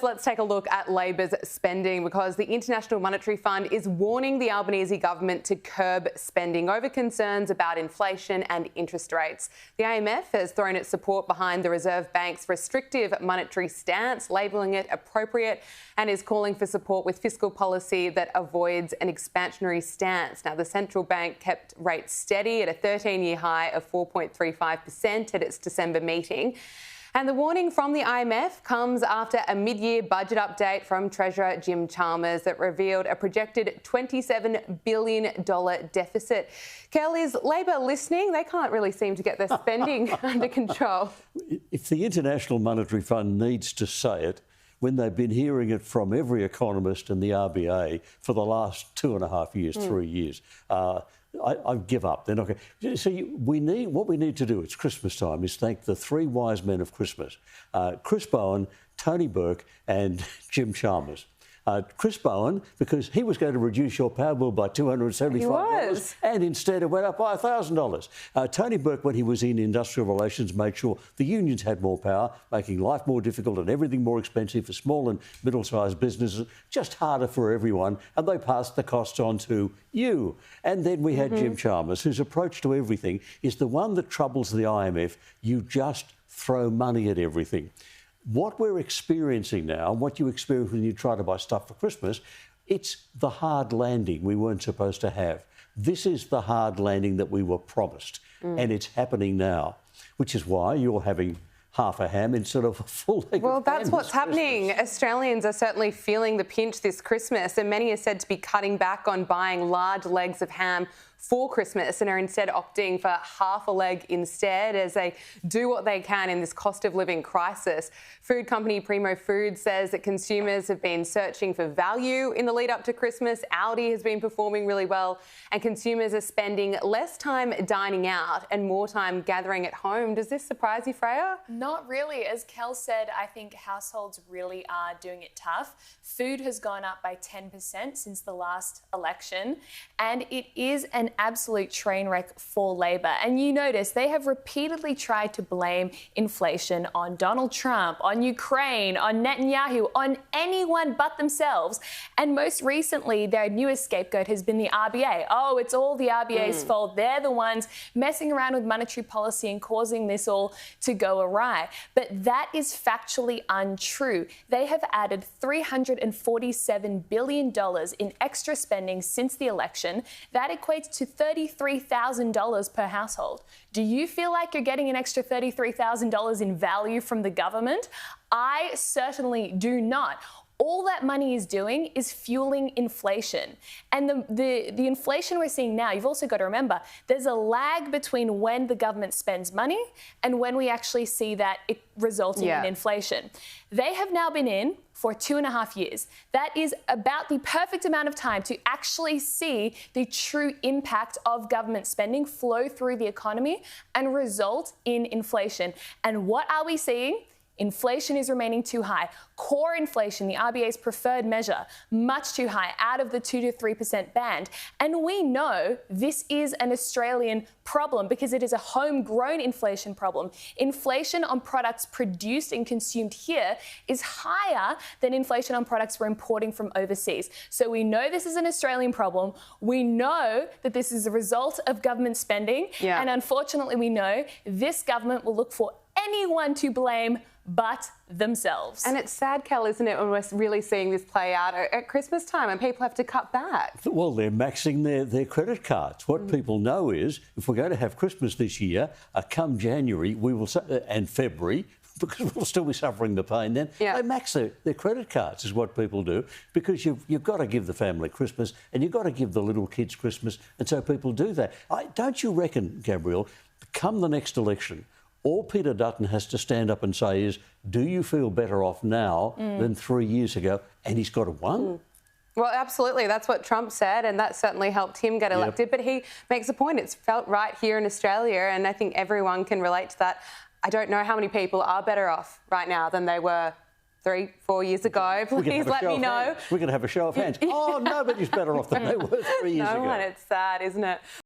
let's take a look at Labor's spending, because the International Monetary Fund is warning the Albanese government to curb spending over concerns about inflation and interest rates. The IMF has thrown its support behind the Reserve Bank's restrictive monetary stance, labelling it appropriate, and is calling for support with fiscal policy that avoids an expansionary stance. Now, the central bank kept rates steady at a 13-year high of 4.35% at its December meeting. And the warning from the IMF comes after a mid-year budget update from Treasurer Jim Chalmers that revealed a projected $27 billion deficit. Kel, is Labor listening? They can't really seem to get their spending under control. If the International Monetary Fund needs to say it, when they've been hearing it from every economist and the RBA for the last 2.5 years, 3 years, I give up. They're not going to. So what we need to do, it's Christmas time, is thank the three wise men of Christmas: Chris Bowen, Tony Burke and Jim Chalmers. Chris Bowen, because he was going to reduce your power bill by $275 and instead it went up by $1,000. Tony Burke, when he was in industrial relations, made sure the unions had more power, making life more difficult and everything more expensive for small and middle-sized businesses, just harder for everyone, and they passed the costs on to you. And then we had Jim Chalmers, whose approach to everything is the one that troubles the IMF: you just throw money at everything. What we're experiencing now, and what you experience when you try to buy stuff for Christmas, it's the hard landing we weren't supposed to have. This is the hard landing that we were promised, and it's happening now, which is why you're having half a ham instead of a full leg of ham. Well, that's what's happening. Australians are certainly feeling the pinch this Christmas, and many are said to be cutting back on buying large legs of ham for Christmas and are instead opting for half a leg instead, as they do what they can in this cost of living crisis. Food company Primo Foods says that consumers have been searching for value in the lead up to Christmas. Aldi has been performing really well, and consumers are spending less time dining out and more time gathering at home. Does this surprise you, Freya? Not really. As Kel said, I think households really are doing it tough. Food has gone up by 10% since the last election, and it is an absolute train wreck for Labor. And you notice they have repeatedly tried to blame inflation on Donald Trump, on Ukraine, on Netanyahu, on anyone but themselves. And most recently, their newest scapegoat has been the RBA. Oh, it's all the RBA's fault. They're the ones messing around with monetary policy and causing this all to go awry. But that is factually untrue. They have added $347 billion in extra spending since the election. That equates to $33,000 per household. Do you feel like you're getting an extra $33,000 in value from the government? I certainly do not. All that money is doing is fueling inflation. And the inflation we're seeing now, you've also got to remember, there's a lag between when the government spends money and when we actually see that it resulting in inflation. They have now been in for 2.5 years. That is about the perfect amount of time to actually see the true impact of government spending flow through the economy and result in inflation. And what are we seeing? Inflation is remaining too high. Core inflation, the RBA's preferred measure, much too high, out of the 2 to 3% band. And we know this is an Australian problem because it is a homegrown inflation problem. Inflation on products produced and consumed here is higher than inflation on products we're importing from overseas. So we know this is an Australian problem. We know that this is a result of government spending. And unfortunately, we know this government will look for anyone to blame but themselves. And it's sad, Kel, isn't it, when we're really seeing this play out at Christmas time and people have to cut back? Well, they're maxing their credit cards. What people know is, if we're going to have Christmas this year, come January, we will, and February, because we'll still be suffering the pain then, they max their credit cards, is what people do, because you've got to give the family Christmas and you've got to give the little kids Christmas, and so people do that. Don't you reckon, Gabrielle, come the next election, all Peter Dutton has to stand up and say is, do you feel better off now than 3 years ago? And he's got a one. Well, absolutely. That's what Trump said, and that certainly helped him get elected. But he makes a point. It's felt right here in Australia, and I think everyone can relate to that. I don't know how many people are better off right now than they were 3, 4 years ago. Please let me know. We're going to have a show of hands. Oh, nobody's better off than they were 3 years ago. No one. It's sad, isn't it?